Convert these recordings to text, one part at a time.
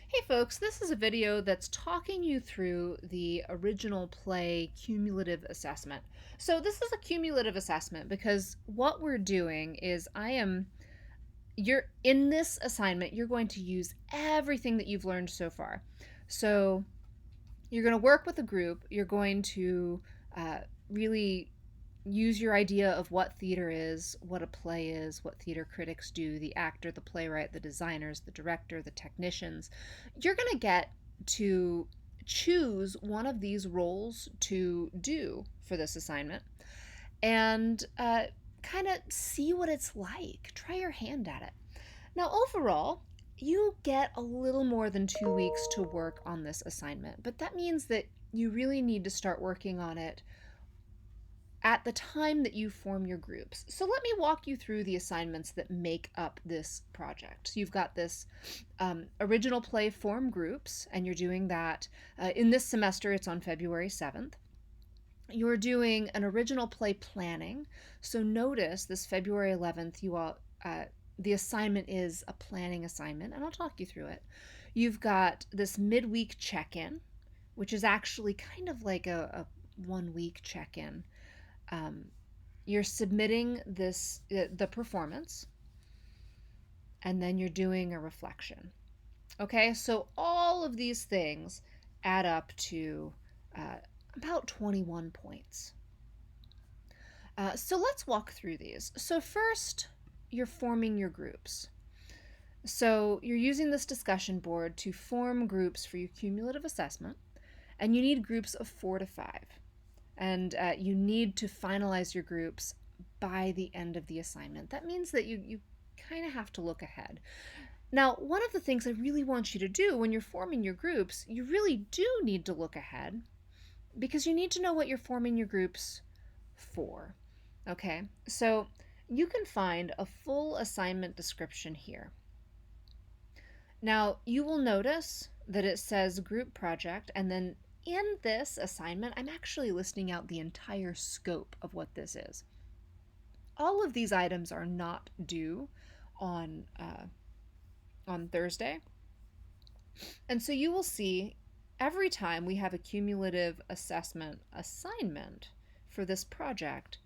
Hey folks, this is a video that's talking you through the original play cumulative assessment. So this is a cumulative assessment because what we're doing is you're in this assignment, you're going to use everything that you've learned so far. So you're going to work with a group, you're going to really use your idea of what theater is, what a play is, what theater critics do, the actor, the playwright, the designers, the director, the technicians. You're going to get to choose one of these roles to do for this assignment and kind of see what it's like. Try your hand at it. Now, overall, you get a little more than 2 weeks to work on this assignment, but that means that you really need to start working on it at the time that you form your groups. So let me walk you through the assignments that make up this project. So you've got this original play form groups, and you're doing that in this semester. It's on February 7th. You're doing an original play planning. So notice this February 11th, the assignment is a planning assignment, and I'll talk you through it. You've got this midweek check-in, which is actually kind of like a 1 week check-in. You're submitting the performance, and then you're doing a reflection. Okay, so all of these things add up to about 21 points. So let's walk through these. So first, you're forming your groups. So you're using this discussion board to form groups for your cumulative assessment, and you need groups of 4 to 5. And you need to finalize your groups by the end of the assignment. That means that you kind of have to look ahead. Now, one of the things I really want you to do when you're forming your groups, you really do need to look ahead because you need to know what you're forming your groups for. Okay, so you can find a full assignment description here. Now, you will notice that it says group project, and then in this assignment, I'm actually listing out the entire scope of what this is. All of these items are not due on Thursday, and so you will see every time we have a cumulative assessment assignment for this project,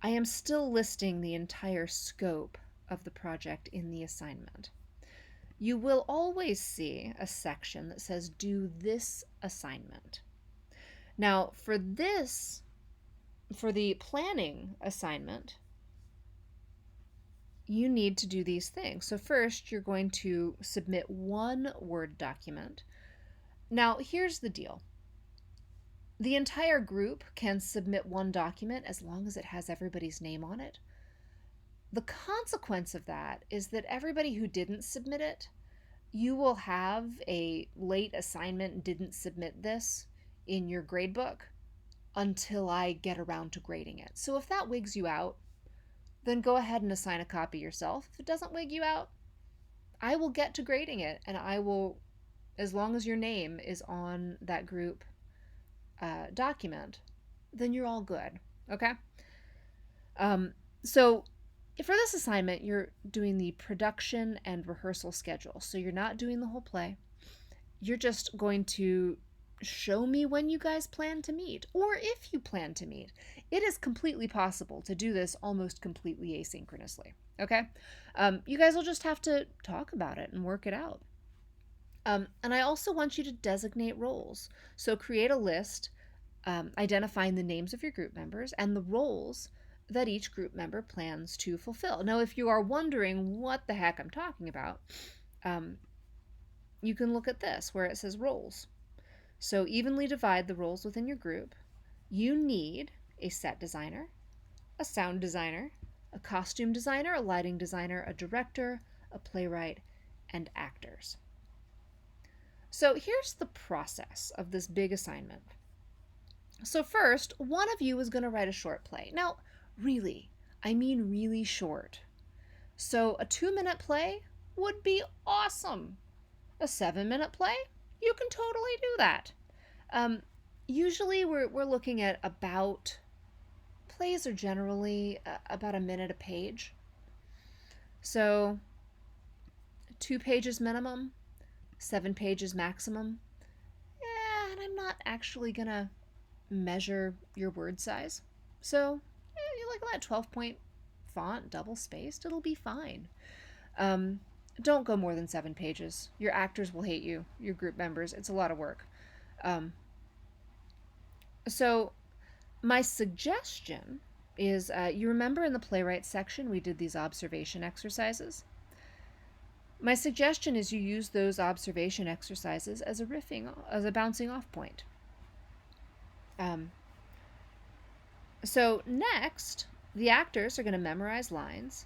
I am still listing the entire scope of the project in the assignment. You will always see a section that says do this assignment. Now, for the planning assignment, you need to do these things. So first, you're going to submit one Word document. Now, here's the deal. The entire group can submit one document as long as it has everybody's name on it. The consequence of that is that everybody who didn't submit it, you will have a late assignment didn't submit this in your gradebook until I get around to grading it. So if that wigs you out, then go ahead and assign a copy yourself. If it doesn't wig you out, I will get to grading it, and I will, as long as your name is on that group document, then you're all good. Okay? So for this assignment, you're doing the production and rehearsal schedule. So you're not doing the whole play. You're just going to show me when you guys plan to meet, or if you plan to meet. It is completely possible to do this almost completely asynchronously. Okay? You guys will just have to talk about it and work it out. And I also want you to designate roles. So create a list identifying the names of your group members and the roles that each group member plans to fulfill. Now, if you are wondering what the heck I'm talking about, you can look at this where it says roles. So evenly divide the roles within your group. You need a set designer, a sound designer, a costume designer, a lighting designer, a director, a playwright, and actors. So here's the process of this big assignment. So first, one of you is going to write a short play. Now, really, I mean really short. So a 2-minute play would be awesome. A 7-minute play, you can totally do that. Usually we're looking at plays are generally about a minute a page. So 2 pages minimum, 7 pages maximum. And I'm not actually gonna measure your word size. So, you like that 12-point font, double spaced, it'll be fine. Um, don't go more than 7 pages. Your actors will hate you, your group members. It's a lot of work. Um, so, my suggestion is you remember in the playwright section we did these observation exercises? My suggestion is you use those observation exercises as a bouncing off point. So next, the actors are going to memorize lines,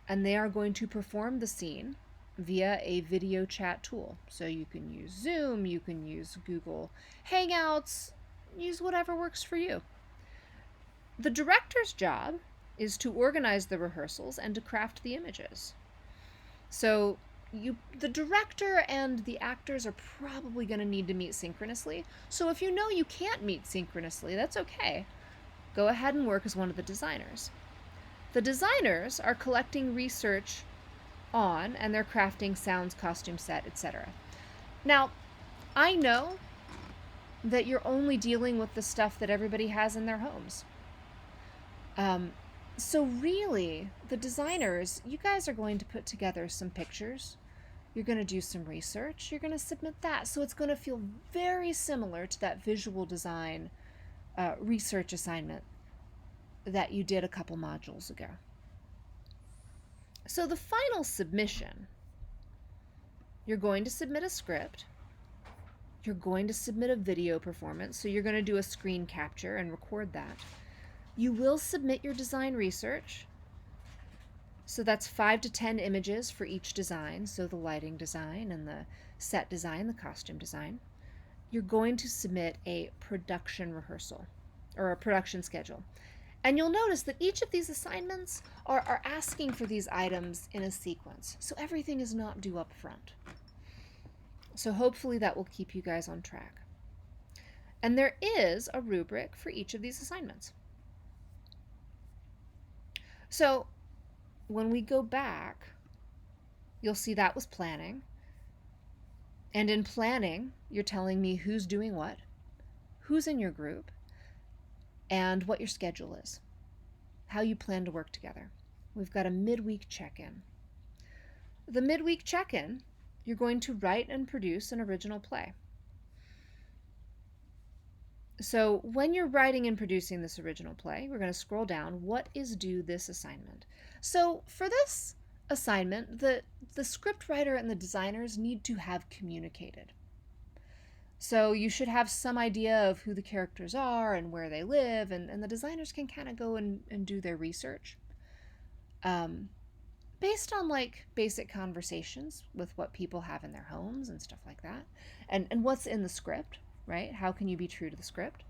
and they are going to perform the scene via a video chat tool. So you can use Zoom, you can use Google Hangouts, use whatever works for you. The director's job is to organize the rehearsals and to craft the images. So the director and the actors are probably going to need to meet synchronously. So if you know you can't meet synchronously, that's okay. Go ahead and work as one of the designers. The designers are collecting research on, and they're crafting sounds, costume set, etc. Now, I know that you're only dealing with the stuff that everybody has in their homes. So really, the designers, you guys are going to put together some pictures. You're going to do some research. You're going to submit that. So it's going to feel very similar to that visual design research assignment that you did a couple modules ago. So the final submission, you're going to submit a script. You're going to submit a video performance. So you're going to do a screen capture and record that. You will submit your design research. So that's 5 to 10 images for each design. So the lighting design and the set design, the costume design. You're going to submit a production rehearsal or a production schedule. And you'll notice that each of these assignments are asking for these items in a sequence. So everything is not due up front. So hopefully that will keep you guys on track. And there is a rubric for each of these assignments. So when we go back, you'll see that was planning. And in planning, you're telling me who's doing what, who's in your group, and what your schedule is, how you plan to work together. We've got a midweek check-in. The midweek check-in, you're going to write and produce an original play. So when you're writing and producing this original play, we're going to scroll down. What is due this assignment? So for this assignment, the script writer and the designers need to have communicated. So you should have some idea of who the characters are and where they live, and the designers can kind of go and do their research based on like basic conversations with what people have in their homes and stuff like that, and what's in the script. Right? How can you be true to the script?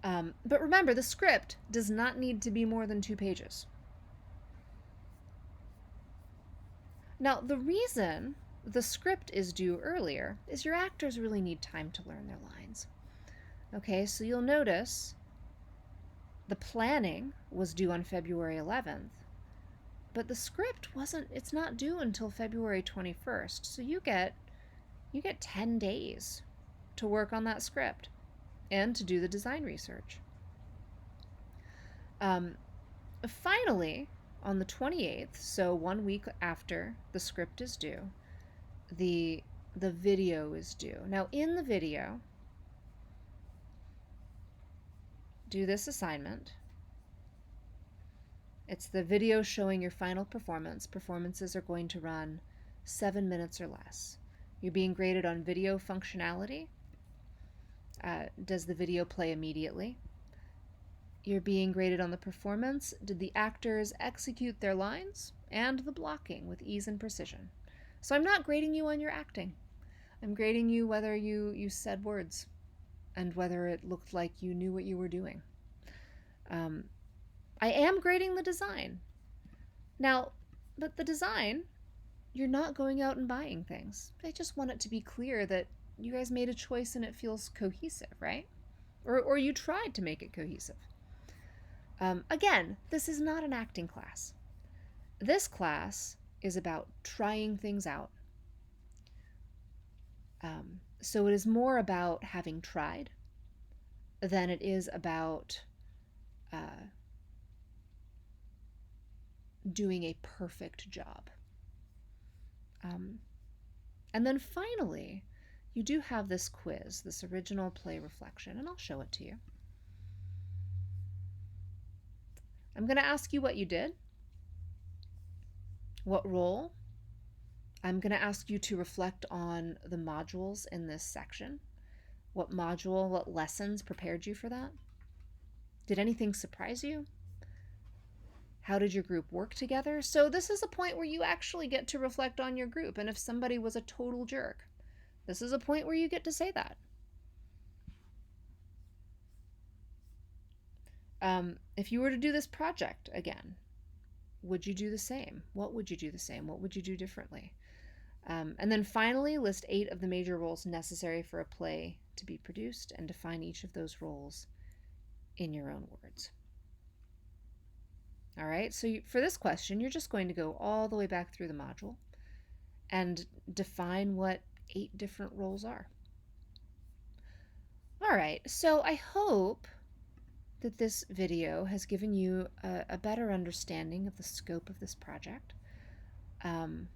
But remember, the script does not need to be more than 2 pages. Now, the reason the script is due earlier is your actors really need time to learn their lines. Okay, so you'll notice the planning was due on February 11th, but the script it's not due until February 21st. So you get 10 days to work on that script and to do the design research. Finally, on the 28th, so 1 week after the script is due, the video is due. Now in the video, do this assignment. It's the video showing your final performance. Performances are going to run 7 minutes or less. You're being graded on video functionality. Does the video play immediately? You're being graded on the performance. Did the actors execute their lines? And the blocking with ease and precision. So I'm not grading you on your acting. I'm grading you whether you said words and whether it looked like you knew what you were doing. I am grading the design. Now, but the design, you're not going out and buying things. I just want it to be clear that you guys made a choice and it feels cohesive, right? Or you tried to make it cohesive. Again, this is not an acting class. This class is about trying things out. So it is more about having tried than it is about uh, doing a perfect job. Um, and then finally, you do have this quiz, this original play reflection, and I'll show it to you. I'm going to ask you what you did, what role. I'm going to ask you to reflect on the modules in this section. What module, what lessons prepared you for that? Did anything surprise you? How did your group work together? So this is a point where you actually get to reflect on your group. And if somebody was a total jerk, this is a point where you get to say that. If you were to do this project again, would you do the same? What would you do the same? What would you do differently? And then finally, list 8 of the major roles necessary for a play to be produced and define each of those roles in your own words. All right, so for this question, you're just going to go all the way back through the module and define what 8 different roles are. All right, so I hope that this video has given you a better understanding of the scope of this project. And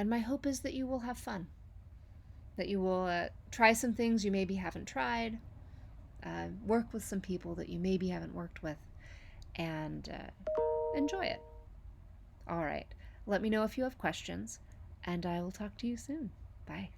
my hope is that you will have fun, that you will try some things you maybe haven't tried, work with some people that you maybe haven't worked with, and enjoy it. All right, let me know if you have questions, and I will talk to you soon. Bye.